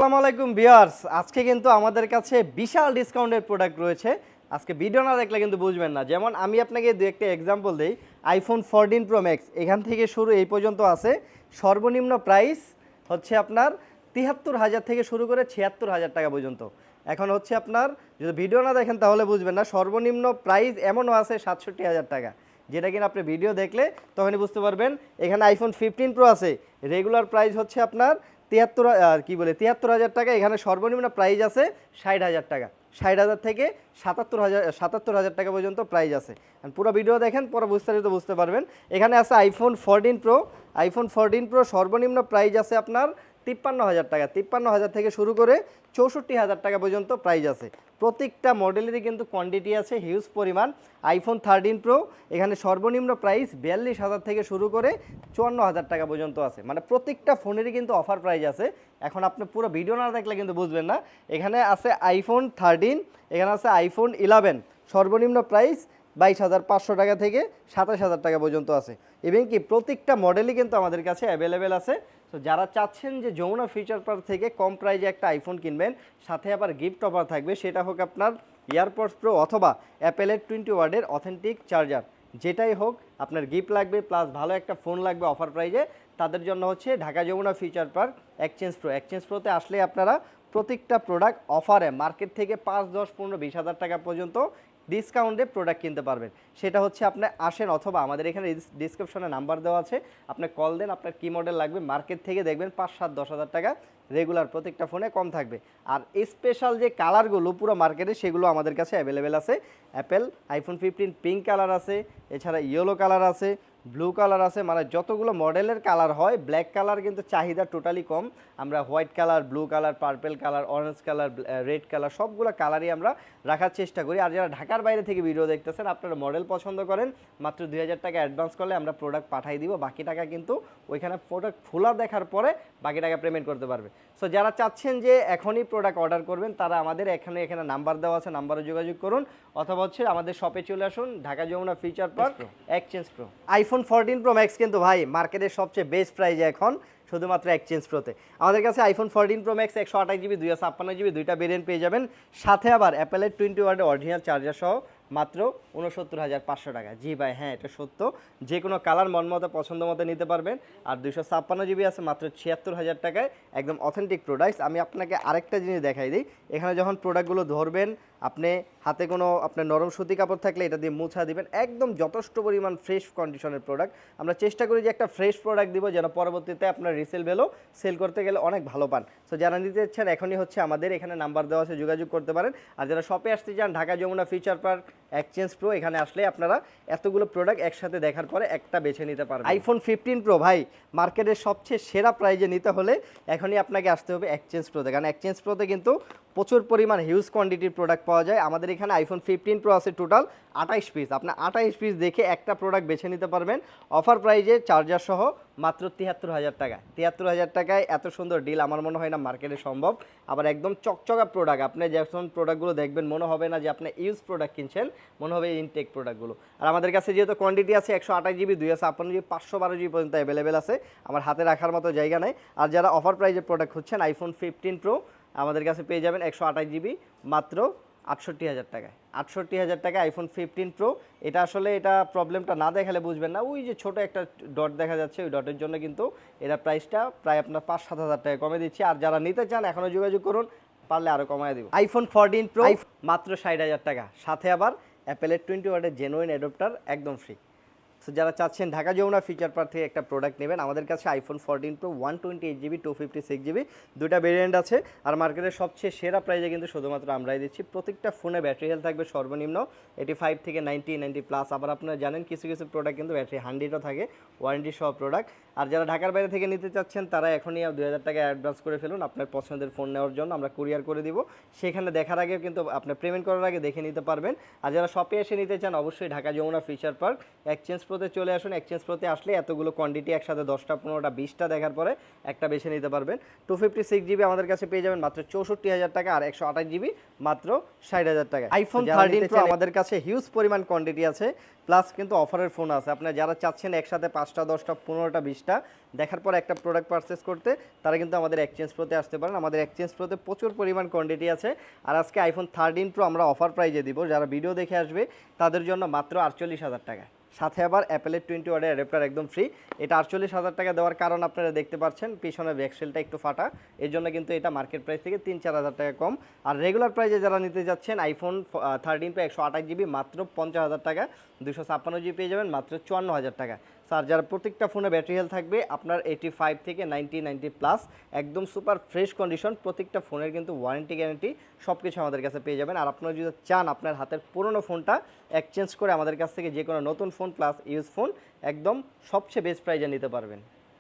আসসালামু আলাইকুম ভিউয়ার্স, আজকে কিন্তু আমাদের কাছে বিশাল ডিসকাউন্টের প্রোডাক্ট রয়েছে। আজকে ভিডিও না দেখলে কিন্তু বুঝবেন না। যেমন আমি আপনাকে দু একটা এক্সাম্পল দেই। আইফোন 14 প্রো ম্যাক্স এখান থেকে শুরু এই পর্যন্ত আছে। সর্বনিম্ন প্রাইস হচ্ছে আপনার ৭৩,০০০ থেকে শুরু করে ৭৬,০০০ টাকা পর্যন্ত। এখন হচ্ছে আপনার যদি ভিডিও না দেখেন তাহলে বুঝবেন না। সর্বনিম্ন প্রাইস এমনও আছে ৬৭,০০০ টাকা, যেটা কিনা আপনি ভিডিও দেখলে তখনই বুঝতে পারবেন। এখানে আইফোন 15 প্রো আছে, রেগুলার প্রাইস হচ্ছে আপনার ৭৩,০০০ টাকা। এখানে সর্বনিম্ন প্রাইস আছে ৬০,০০০ টাকা। ৬০,০০০ থেকে ৭৭,০০০ টাকা পর্যন্ত প্রাইস আছে। পুরো ভিডিও দেখেন, পরে বিস্তারিত বুঝতে পারবেন। এখানে আছে আইফোন 14 প্রো। আইফোন 14 প্রো সর্বনিম্ন প্রাইস আছে আপনার ৫৩,০০০ টাকা। ৫৩,০০০ থেকে শুরু করে ৬৪,০০০ টাকা পর্যন্ত প্রাইস আছে। প্রত্যেকটা মডেলেরই কিন্তু কোয়ান্টিটি আছে হিউজ পরিমাণ। আইফোন 13 প্রো এখানে সর্বনিম্ন প্রাইস ৪২,০০০ থেকে শুরু করে ৫৪,০০০ টাকা পর্যন্ত আছে। মানে প্রত্যেকটা ফোনেরই কিন্তু অফার প্রাইস আছে। এখন আপনি পুরো ভিডিও না দেখলে কিন্তু বুঝবেন না। এখানে আছে আইফোন 13, এখানে আছে আইফোন 11, সর্বনিম্ন প্রাইস ২২,৫০০ টাকা থেকে ২৭,০০০ টাকা পর্যন্ত আছে। এবং কি প্রত্যেকটা মডেলই কিন্তু আমাদের কাছে অ্যাভেলেবেল আছে। তো যারা চাচ্ছেন যে যমুনা ফিচার পার্ক থেকে কম প্রাইজে একটা আইফোন কিনবেন, সাথে আবার গিফট অফার থাকবে, সেটা হোক আপনার এয়ারপডস প্রো অথবা অ্যাপেলের 20 ওয়াটের অথেন্টিক চার্জার, যেটাই হোক আপনার গিফট লাগবে প্লাস ভালো একটা ফোন লাগবে অফার প্রাইজে, তাদের জন্য হচ্ছে Dhaka Jamuna feature park exchange pro. Exchange প্রোতে আসলে আপনারা প্রত্যেকটা প্রোডাক্ট অফারে মার্কেট থেকে ৫, ১০, ১৫, ২০,০০০ টাকা পর্যন্ত ডিসকাউন্টে প্রোডাক্ট কিনতে পারবেন। সেটা হচ্ছে আপনি আসেন অথবা আমাদের এখানে ডিসক্রিপশনে নাম্বার দেওয়া আছে, আপনি কল দেন, আপনার কী মডেল লাগবে। মার্কেট থেকে দেখবেন ৫, ৭, ১০,০০০ টাকা রেগুলার প্রত্যেকটা ফোনে কম থাকবে। আর স্পেশাল যে কালারগুলো পুরো মার্কেটে সেগুলো আমাদের কাছে অ্যাভেলেবেল আছে। অ্যাপেল আইফোন 15 পিঙ্ক কালার আছে, এছাড়া ইয়েলো কালার আছে, ব্লু কালার আছে। মানে যতগুলো মডেলের কালার হয়, ব্ল্যাক কালার কিন্তু চাহিদা টোটালি কম। আমরা white colour, blue colour, purple colour, orange colour, red colour সবগুলো কালারই আমরা রাখার চেষ্টা করি। আর যারা ঢাকার বাইরে থেকে ভিডিও দেখতেছেন, আপনারা মডেল পছন্দ করেন, মাত্র ২,০০০ টাকা অ্যাডভান্স করলে আমরা প্রোডাক্ট পাঠিয়ে দিব। বাকি টাকা কিন্তু ওইখানে প্রোডাক্ট খোলা দেখার পরে বাকি টাকা পেমেন্ট করতে পারবে। সো যারা চাচ্ছেন যে এখনই প্রোডাক্ট অর্ডার করবেন, তারা আমাদের এখানে নাম্বার দেওয়া আছে, নাম্বারে যোগাযোগ করুন, অথবা হচ্ছে আমাদের শপে চলে আসুন, Dhaka Jamuna feature park exchange Pro. IPhone 14 Pro Max কিন্তু ভাই মার্কেটের সবচেয়ে বেস্ট প্রাইজে এখন শুধুমাত্র এক্সচেঞ্জ প্রোতে। আমাদের কাছে iPhone 14 Pro max 128 GB 256 GB দুইটা ভেরিয়েন্ট পেয়ে যাবেন, সাথে আবার অ্যাপেলের 20 ওয়াটের অরিজিনাল চার্জার সহ মাত্র ৬৯,৫০০ টাকা। জি ভাই, হ্যাঁ এটা সত্য। যে কোনো কালার মন মতো পছন্দ মতো নিতে পারবেন। আর 256 জিবি আছে মাত্র ৭৬,০০০ টাকায়, একদম অথেন্টিক প্রোডাক্টস। আমি আপনাকে আরেকটা জিনিস দেখাই দিই। এখানে যখন প্রোডাক্টগুলো ধরবেন, আপনি হাতে কোনো আপনার নরম সুতি কাপড় থাকলে এটা দিয়ে মুছা দিবেন, একদম যথেষ্ট পরিমাণ ফ্রেশ কন্ডিশনের প্রোডাক্ট। আমরা চেষ্টা করি যে একটা ফ্রেশ প্রোডাক্ট দিব, যেন পরবর্তীতে আপনার রিসেল ভ্যালু সেল করতে গেলে অনেক ভালো পান। সো যারা নিতে ইচ্ছেন এখনই হচ্ছে আমাদের এখানে নাম্বার দেওয়া আছে, যোগাযোগ করতে পারেন। আর যারা শপে আসতে চান, Dhaka Jamuna feature park exchange Pro, এখানে আসলে আপনারা এতগুলো প্রোডাক্ট একসাথে দেখার পরে একটা বেছে নিতে পারবেন। আইফোন 15 প্রো ভাই মার্কেটের সবচেয়ে সেরা প্রাইজে নিতে হলে এখনই আপনাকে আসতে হবে এক্সচেঞ্জ প্রোতে, কারণ এক্সচেঞ্জ প্রোতে কিন্তু প্রচুর পরিমাণ হিউজ কোয়ান্টিটির প্রোডাক্ট পাওয়া যায়। আমাদের এখানে আইফোন 15 প্রো আছে টোটাল ২৮ পিস। আপনি ২৮ পিস দেখে একটা প্রোডাক্ট বেছে নিতে পারবেন অফার প্রাইজে, চার্জার সহ মাত্র ৭৩,০০০ টাকা। ৭৩,০০০ টাকায় এত সুন্দর ডিল আমার মনে হয় না মার্কেটে সম্ভব। আবার একদম চকচকা প্রোডাক্ট, আপনি যখন প্রোডাক্টগুলো দেখবেন মনে হবে না যে আপনি ইউজ প্রোডাক্ট কিনছেন, মনে হবে ইনটেক প্রোডাক্টগুলো। আর আমাদের কাছে যেহেতু কোয়ান্টিটি আছে 128 জিবি 256 জিবি 512 জিবি পর্যন্ত অ্যাভেলেবেল আছে, আমার হাতে রাখার মতো জায়গা নেই। আর যারা অফার প্রাইজের প্রোডাক্ট খুঁজছেন, আইফোন 15 প্রো আমাদের কাছে পেয়ে যাবেন 128 জিবি মাত্র ৬৮,০০০ টাকায়। ৬৮,০০০ টাকায় আইফোন 15 প্রো। এটা আসলে এটা প্রবলেমটা না দেখালে বুঝবেন না। ওই যে ছোট একটা ডট দেখা যাচ্ছে, ওই ডটের জন্য কিন্তু এটা প্রাইসটা প্রায় আপনার ৫-৭ হাজার টাকা কমে দিচ্ছি। আর যারা নিতে চান এখনও যোগাযোগ করুন, পারলে আরও কমায় দিব। আইফোন 14 প্রো মাত্র ৬০,০০০ টাকা, সাথে আবার অ্যাপেলের 20 ওয়াটের জেনুইন অ্যাডাপ্টার একদম ফ্রি। সো যারা চাচ্ছেন ঢাকা যমুনা ফিচার পার্ক থেকে একটা প্রোডাক্ট নেবেন, আমাদের কাছে আইফোন 14 প্রো 128 জিবি 256 জিবি দুইটা ভেরিয়েন্ট আছে। আর মার্কেটের সবচেয়ে সেরা প্রাইজে কিন্তু শুধুমাত্র আমরাই দিচ্ছি। প্রত্যেকটা ফোনে ব্যাটারি হেলথ থাকবে সর্বনিম্ন 85 থেকে 90 প্লাস। আবার আপনারা জানেন কিছু কিছু প্রোডাক্ট কিন্তু ব্যাটারি 100ও থাকে, ওয়ারেন্টি সহ প্রোডাক্ট। আর যারা ঢাকার বাইরে থেকে নিতে চাচ্ছেন, তারা এখনই ২,০০০ টাকা অ্যাডভান্স করে ফেলুন আপনার পছন্দের ফোন নেওয়ার জন্য, আমরা কুরিয়ার করে দিব। সেখানে দেখার আগে কিন্তু আপনার পেমেন্ট করার আগে দেখে নিতে পারবেন। আর যারা শপে এসে নিতে চান, অবশ্যই Dhaka Jamuna feature park exchange প্রোতে চলে আসুন। এক্সচেঞ্জ প্রোতে আসলে এতগুলো কোয়ান্টিটি একসাথে 10টা 15টা 20টা দেখার পরে একটা বেছে নিতে পারবেন। 256 জিবি আমাদের কাছে পেয়ে যাবেন মাত্র 64,000 টাকা, আর 128 জিবি মাত্র 60,000 টাকা। আইফোন 13 প্রো আমাদের কাছে হিউজ পরিমাণ কোয়ান্টিটি আছে, প্লাস কিন্তু অফারের ফোন আছে। আপনারা যারা চাচ্ছেন একসাথে 5টা 10টা 15টা 20টা দেখার পর একটা প্রোডাক্ট পারচেস করতে, তারা কিন্তু আমাদের এক্সচেঞ্জ প্রোতে আসতে পারেন। আমাদের এক্সচেঞ্জ প্রোতে প্রচুর পরিমাণ কোয়ান্টিটি আছে। আর আজকে আইফোন 13 প্রো আমরা অফার প্রাইজে দিব, যারা ভিডিও দেখে আসবে তাদের জন্য মাত্র 48,000 টাকা। সাথে আবার অ্যাপেলের 20 ওয়াটের অ্যাডাপ্টার একদম ফ্রি। এটা 48,000 টাকা দেওয়ার কারণ আপনারা দেখতে পাচ্ছেন পিছনে ব্যাকসেলটা একটু ফাটা, এর জন্য কিন্তু এটা মার্কেট প্রাইস থেকে 3-4 হাজার টাকা কম। আর রেগুলার প্রাইসে যারা নিতে যাচ্ছেন আইফোন 13 প্রো 128 জিবি মাত্র 50,000 টাকা, 256 জিবি পেয়ে যাবেন মাত্র 54,000 টাকা। স্যার যারা প্রত্যেকটা ফোনে ব্যাটারি হেলথ থাকবে আপনার 85 থেকে 90 প্লাস, একদম সুপার ফ্রেশ কন্ডিশন, প্রত্যেকটা ফোনের কিন্তু ওয়ারেন্টি গ্যারান্টি সব কিছু আমাদের কাছে পেয়ে যাবেন। আর আপনারা যদি চান আপনার হাতের পুরনো ফোনটা এক্সচেঞ্জ করে আমাদের কাছ থেকে যে কোনো নতুন ফোন প্লাস ইউজ ফোন একদম সবচেয়ে বেস্ট প্রাইজে নিতে পারবেন।